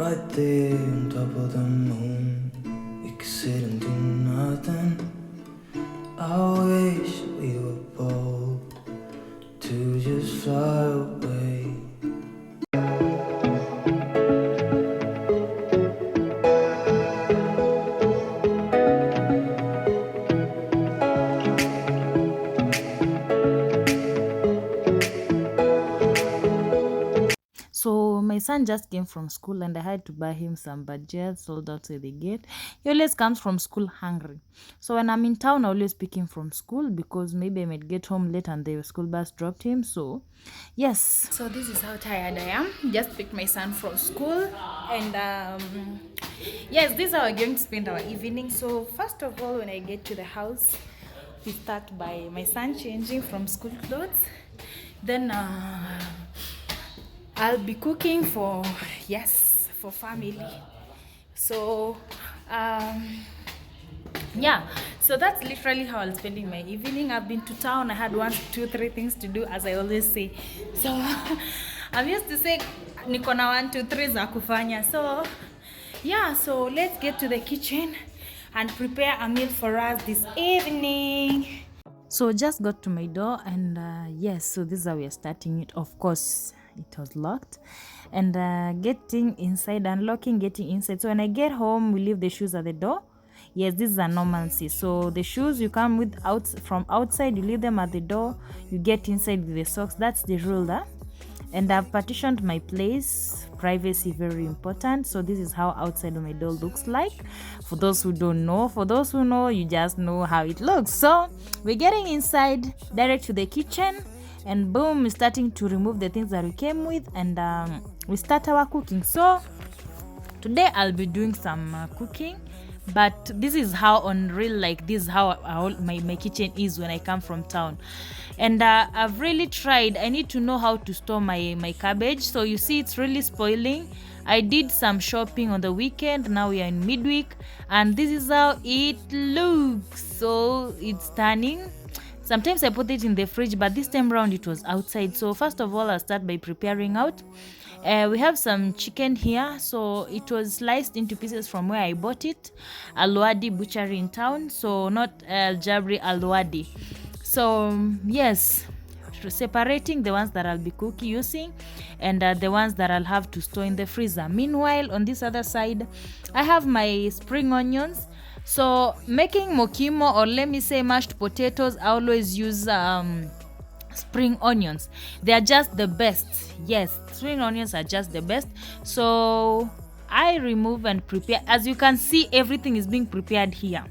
right there on top of the moon. We could sit and do nothing. I wish we were bold to just fly away. So my son just came from school and I had to buy him some bhajias sold outside the gate. He always comes from school hungry. So when I'm in town, I always pick him from school because maybe I might get home late and the school bus dropped him. So yes. So this is how tired I am. Just picked my son from school and yes, this is how we're going to spend our evening. So first of all, when I get to the house, we start by my son changing from school clothes. Then I'll be cooking for family. So yeah, so that's literally how I'm spending my evening. I've been to town. I had 1, 2, 3 things to do, as I always say. So I'm used to say niko na 1, 2, 3 za kufanya. So yeah, so let's get to the kitchen and prepare a meal for us this evening. So just got to my door and yes, so this is how we are starting it. Of course it was locked and getting inside, unlocking, getting inside. So when I get home, we leave the shoes at the door. Yes, this is a normalcy. So the shoes you come with from outside, you leave them at the door, you get inside with the socks. That's the rule there. And I've partitioned my place. Privacy very important. So this is how outside of my door looks like. For those who don't know, for those who know, you just know how it looks. So we're getting inside, direct to the kitchen, and boom, we're starting to remove the things that we came with, and we start our cooking. So today I'll be doing some cooking, but this is how on real, like this is how my kitchen is when I come from town. And I've really tried. I need to know how to store my cabbage. So you see it's really spoiling. I did some shopping on the weekend. Now we are in midweek and this is how it looks. So it's stunning. Sometimes I put it in the fridge, but this time around it was outside. So first of all, I'll start by preparing out. We have some chicken here. So it was sliced into pieces from where I bought it. Alwadi butchery in town. So not Al Jabri, Alwadi. So yes, separating the ones that I'll be using and the ones that I'll have to store in the freezer. Meanwhile, on this other side, I have my spring onions. So making mokimo, or let me say mashed potatoes, I always use spring onions. They are just the best. Yes, spring onions are just the best. So I remove and prepare. As you can see, everything is being prepared here.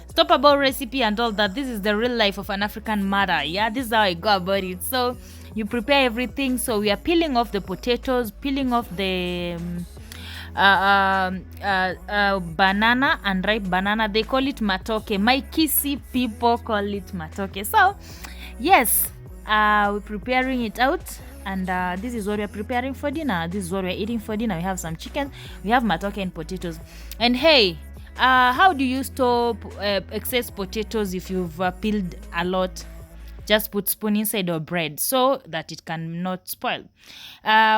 Stop about recipe and all that. This is the real life of an African mother. Yeah, this is how I go about it. So you prepare everything. So we are peeling off the potatoes, peeling off the banana, and ripe banana. They call it matoke. My Kisi people call it matoke. So yes, we're preparing it out, and this is what we're preparing for dinner. This is what we're eating for dinner. We have some chicken, we have matoke and potatoes. And hey, how do you store excess potatoes if you've peeled a lot? Just put spoon inside your bread so that it cannot spoil.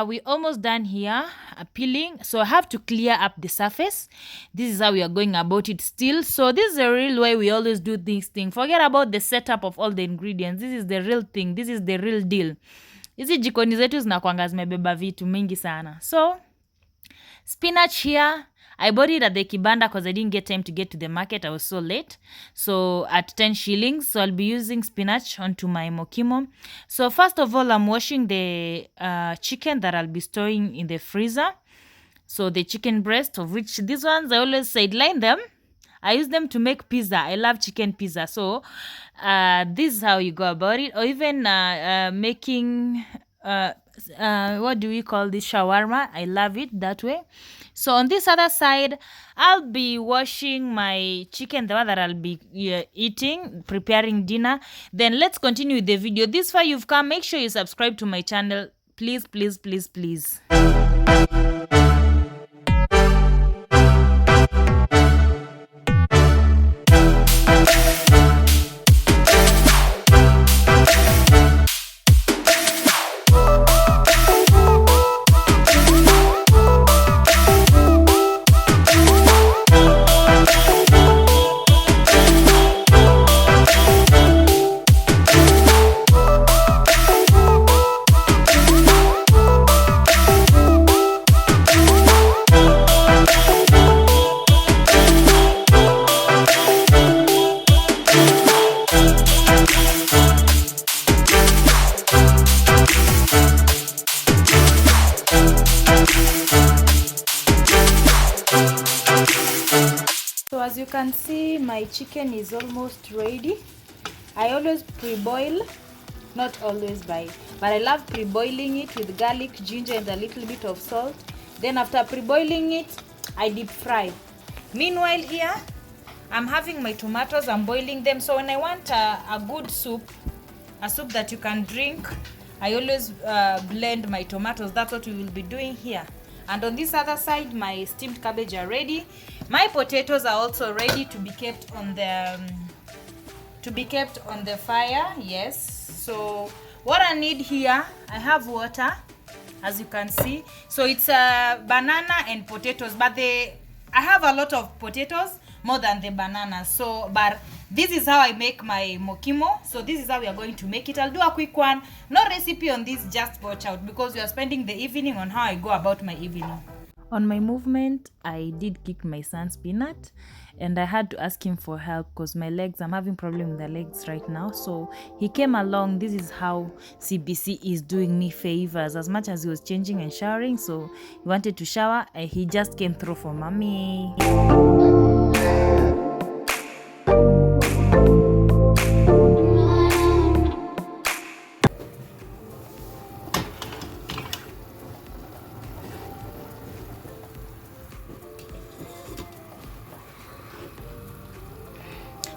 We almost done here peeling. So I have to clear up the surface. This is how we are going about it still. So this is the real way we always do this thing. Forget about the setup of all the ingredients. This is the real thing. This is the real deal. Hizi jikoni zetu zinakuanga zimebeba vitu mingi sana. So spinach here. I bought it at the kibanda because I didn't get time to get to the market. I was so late. So at 10 shillings. So I'll be using spinach onto my mokimo. So first of all, I'm washing the chicken that I'll be storing in the freezer. So the chicken breast, of which these ones I always sideline them. I use them to make pizza. I love chicken pizza. So this is how you go about it. Or even making what do we call this, shawarma. I love it that way. So on this other side, I'll be washing my chicken, the one that I'll be eating, preparing dinner. Then let's continue with the video. This far you've come, make sure you subscribe to my channel. Please, please, please, please. as you can see, my chicken is almost ready. I always pre-boil, not always but I love pre-boiling it with garlic, ginger, and a little bit of salt. Then after pre-boiling it, I deep fry. Meanwhile here, I'm having my tomatoes, I'm boiling them. So when I want a good soup, a soup that you can drink, I always blend my tomatoes. That's what we will be doing here. And on this other side, my steamed cabbage are ready. My potatoes are also ready to be kept on the fire. Yes. So what I need here, I have water, as you can see. So it's banana and potatoes, but I have a lot of potatoes, more than the bananas. So but this is how I make my mokimo. So this is how we are going to make it. I'll do a quick one. No recipe on this, just watch out, because we are spending the evening on how I go about my evening. On my movement, I did kick my son's peanut, and I had to ask him for help because my legs, I'm having problem with the legs right now. So he came along. This is how CBC is doing me favors. As much as he was changing and showering, so he wanted to shower, he just came through for mommy.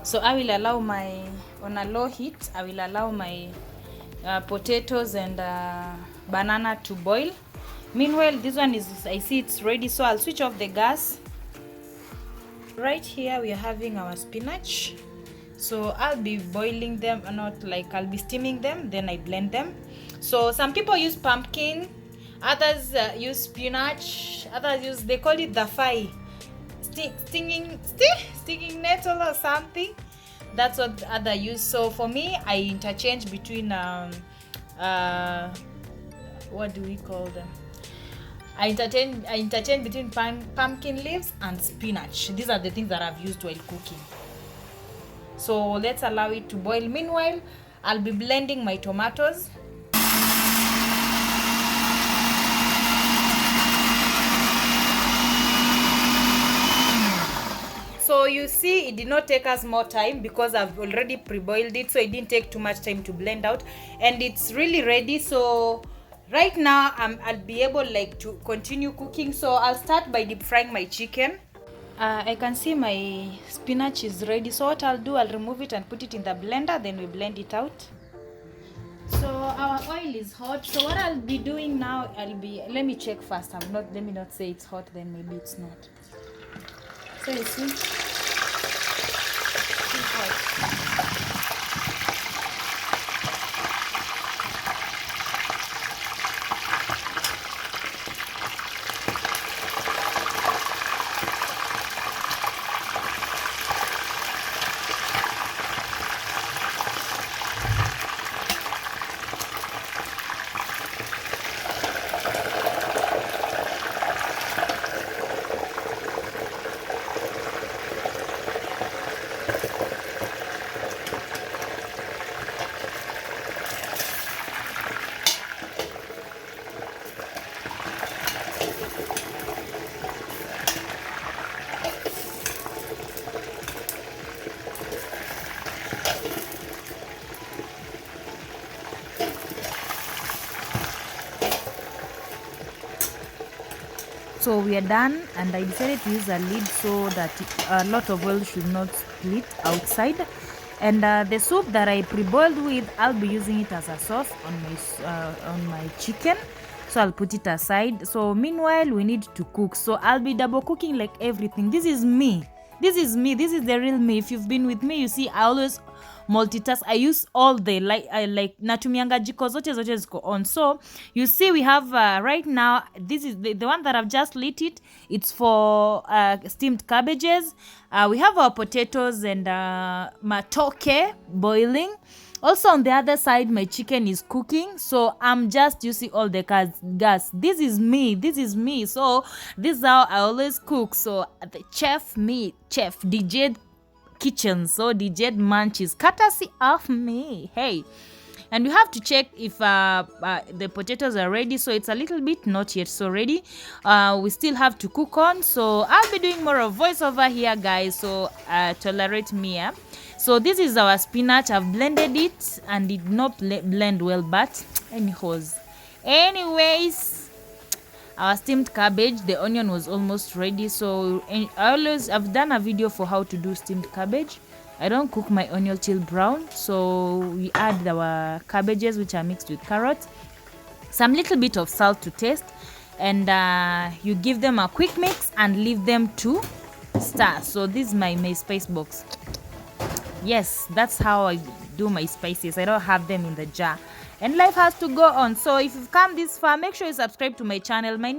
So I will allow on a low heat, I will allow my potatoes and banana to boil. Meanwhile, this one is, I see it's ready, so I'll switch off the gas. Right here we are having our spinach. So I'll be boiling them, not like I'll be steaming them, then I blend them. So some people use pumpkin, others use spinach, others use, they call it the fai. Stinging nettle or something. That's what other use. So for me, I interchange between what do we call them? I interchange between pumpkin leaves and spinach. These are the things that I've used while cooking. So let's allow it to boil. Meanwhile, I'll be blending my tomatoes. So you see, it did not take us more time because I've already pre-boiled it, so it didn't take too much time to blend out, and it's really ready. So right now I'll be able to continue cooking. So I'll start by deep frying my chicken. I can see my spinach is ready, so what I'll do, I'll remove it and put it in the blender, then we blend it out. So our oil is hot, so what I'll be doing now, let me check first. Let me not say it's hot, then maybe it's not. So you see, it's hot. So we are done, and I decided to use a lid so that a lot of oil should not split outside. And the soup that I pre-boiled with, I'll be using it as a sauce on my chicken. So I'll put it aside. So meanwhile, we need to cook. So I'll be double cooking like everything. This is me. This is the real me. If you've been with me, you see I always multitask. I use all the natumianga jiko zote ziko on. So you see we have right now, this is the one that I've just lit it. It's for steamed cabbages. We have our potatoes and matoke boiling. Also on the other side, my chicken is cooking. So I'm just using all the gas. This is me. So this is how I always cook. So the chef DJ kitchen. So DJ munchies, courtesy of me. Hey. and you have to check if the potatoes are ready. So it's a little bit not yet so ready. We still have to cook on, so I'll be doing more of voiceover here, guys, so tolerate me. So this is our spinach. I've blended it and did not blend well, but anyways, our steamed cabbage, the onion was almost ready. So I've done a video for how to do steamed cabbage. I don't cook my onion till brown, so we add our cabbages, which are mixed with carrots, some little bit of salt to taste, and you give them a quick mix and leave them to stir. So this is my spice box. Yes, that's how I do my spices. I don't have them in the jar, and life has to go on. So if you've come this far, make sure you subscribe to my channel. My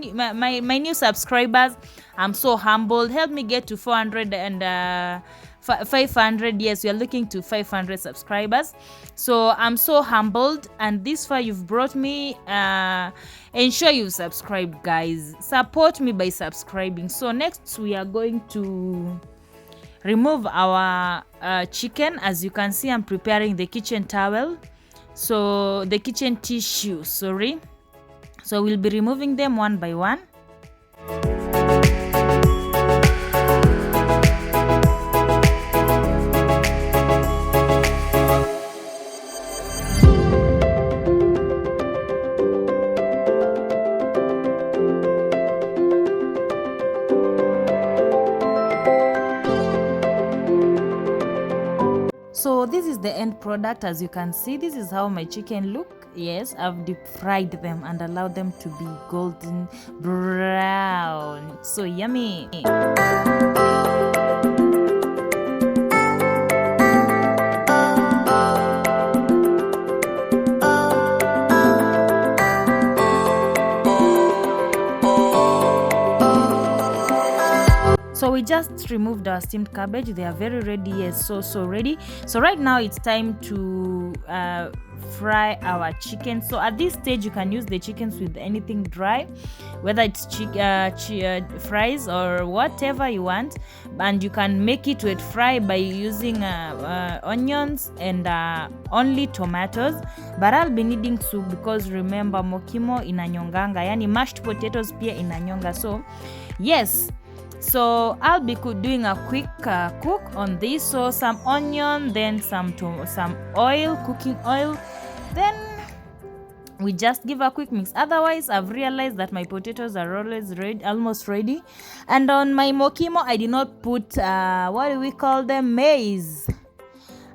new subscribers, I'm so humbled. Help me get to 400 and 500. Yes, we are looking to 500 subscribers, so I'm so humbled, and this far you've brought me. Ensure you've subscribed, guys. Support me by subscribing. So next we are going to remove our chicken. As you can see, I'm preparing the kitchen towel, so the kitchen tissue, sorry. So we'll be removing them one by one. So this is the end product. As you can see, this is how my chicken look. Yes, I've deep fried them and allowed them to be golden brown. So yummy. So we just removed our steamed cabbage. They are very ready. Yes, so ready. So right now it's time to fry our chicken. So at this stage you can use the chickens with anything dry, whether it's fries or whatever you want, and you can make it wet fry by using onions and only tomatoes. But I'll be needing soup because remember, Mokimo inanyonganga, yani mashed potatoes pia inanyonga. So yes, so I'll be doing a quick cook on this. So some onion, then some oil, cooking oil, then we just give a quick mix. Otherwise, I've realized that my potatoes are almost ready. And on my Mokimo, I did not put what do we call them, maize.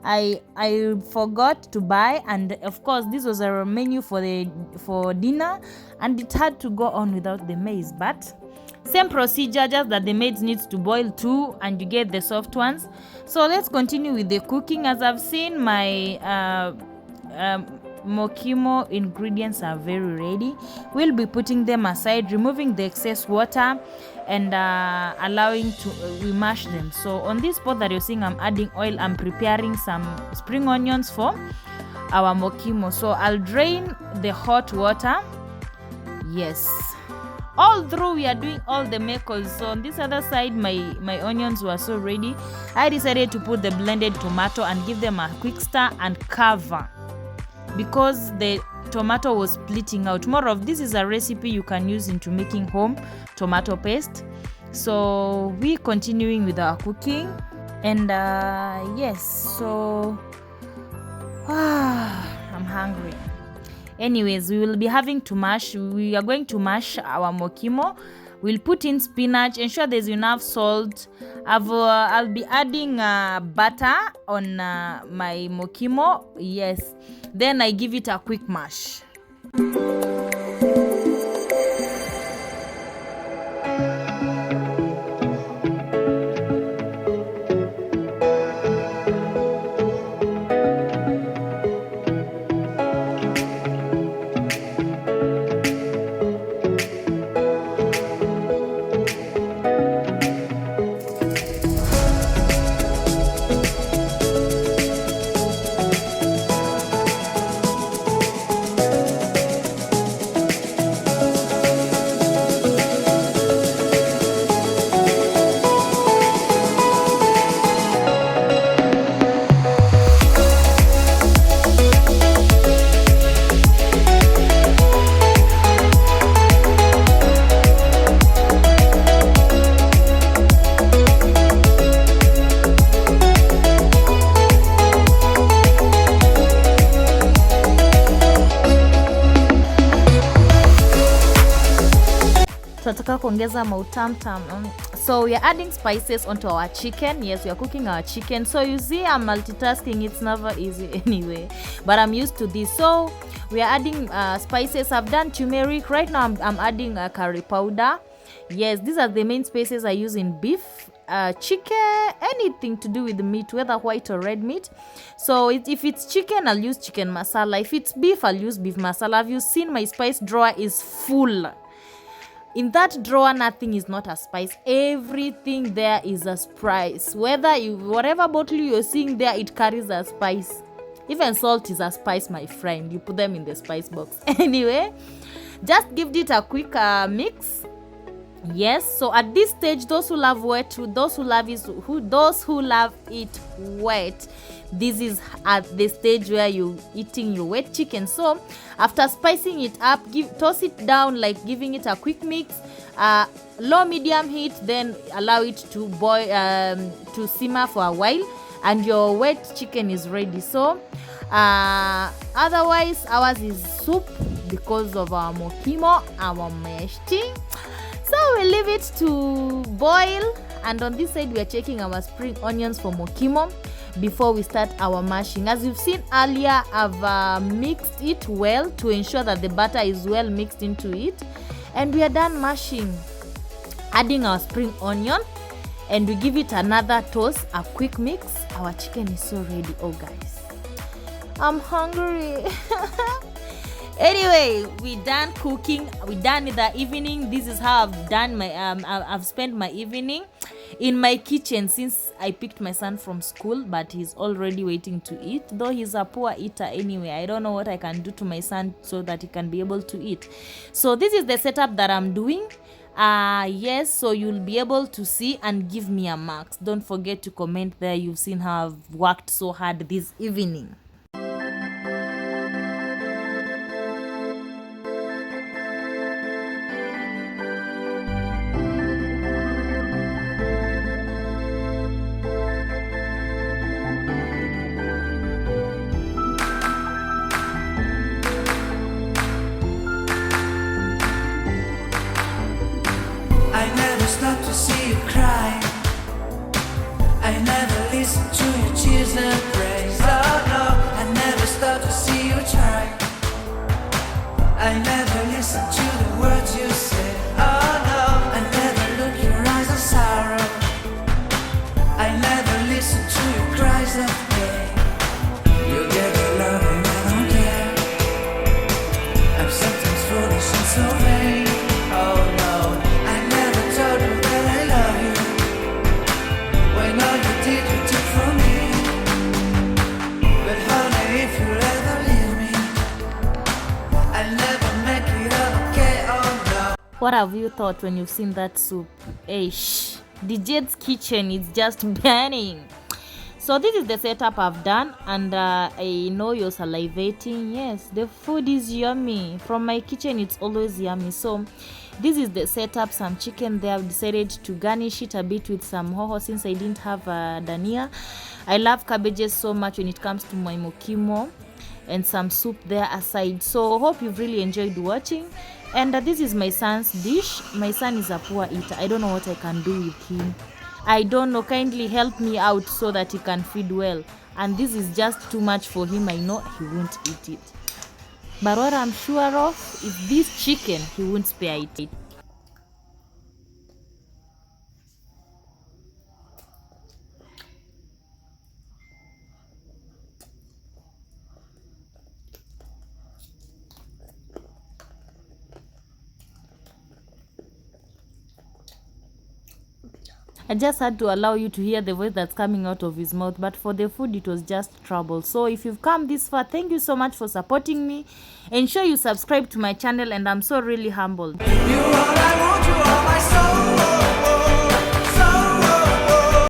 I forgot to buy, and of course this was a menu for dinner, and it had to go on without the maize. But same procedure, just that the maize needs to boil too, and you get the soft ones. So let's continue with the cooking. As I've seen, my Mokimo ingredients are very ready. We'll be putting them aside, removing the excess water, and allowing we mash them. So on this pot that you're seeing, I'm adding oil. I'm preparing some spring onions for our Mokimo. So I'll drain the hot water. Yes, all through we are doing all the makers. So on this other side, my onions were so ready. I decided to put the blended tomato and give them a quick stir and cover, because the tomato was splitting out. More of this is a recipe you can use into making home tomato paste. So we continuing with our cooking, and yes, so I'm hungry. Anyways, we will be having to mash. We are going to mash our Mokimo. We'll put in spinach. Ensure there's enough salt. I'll be adding butter on my Mokimo. Yes. Then I give it a quick mash. nataka kuongeza mautamtam. So we are adding spices onto our chicken. Yes, we are cooking our chicken. So you see, I'm multitasking. It's never easy anyway, but I'm used to this. So we are adding spices. I've done turmeric. Right now I'm adding curry powder. Yes, these are the main spices I use in beef, chicken, anything to do with the meat, whether white or red meat. So if it's chicken, I'll use chicken masala. If it's beef, I'll use beef masala. Have you seen my spice drawer is full? In that drawer, nothing is not a spice. Everything there is a spice. Whatever bottle you're seeing there, it carries a spice. Even salt is a spice, my friend. You put them in the spice box. Anyway, just give it a quick mix. Yes, so at this stage, those who love it wet, this is at the stage where you eating your wet chicken. So after spicing it up, toss it down, like giving it a quick mix, low medium heat, then allow it to boil, to simmer for a while, and your wet chicken is ready. So otherwise ours is soup because of our mokimo, our meshti. So we leave it to boil, and on this side we are checking our spring onions for mokimo before we start our mashing. As you've seen earlier, I've mixed it well to ensure that the butter is well mixed into it, and we are done mashing, adding our spring onion, and we give it another toss, a quick mix. Our chicken is so ready. Oh guys, I'm hungry. Anyway, we done cooking. We done in the evening. This is how I've done my I've spent my evening in my kitchen since I picked my son from school, but he's already waiting to eat, though he's a poor eater anyway. I don't know what I can do to my son so that he can be able to eat. So this is the setup that I'm doing. Yes, so you'll be able to see and give me a marks. Don't forget to comment there. You've seen how I've worked so hard this evening. To see you cry, I never listen to your tears and praise. Oh no, I never stop to see you try. I never listen to the words you say. Oh no, I never look your eyes of sorrow. I never listen to your cries of pain. You get the love and I don't care. I'm sometimes foolish and so vain. Oh no, what have you thought when you've seen that soup? Eish, the Jade's kitchen is just burning. So this is the setup I've done, and I know you're salivating. Yes, the food is yummy. From my kitchen, it's always yummy. So this is the setup. Some chicken there. I've decided to garnish it a bit with some hoho since I didn't have dania. I love cabbages so much when it comes to my mokimo, and some soup there aside. So hope you've really enjoyed watching. And this is my son's dish. My son is a poor eater. I don't know what I can do with him. I don't know. Kindly help me out so that he can feed well. And this is just too much for him. I know he won't eat it. But what I'm sure of is this chicken, he won't spare it. I just had to allow you to hear the voice that's coming out of his mouth, but for the food it was just trouble. So if you've come this far, thank you so much for supporting me. Ensure you subscribe to my channel, and I'm so really humbled. You all I want, you are my soul.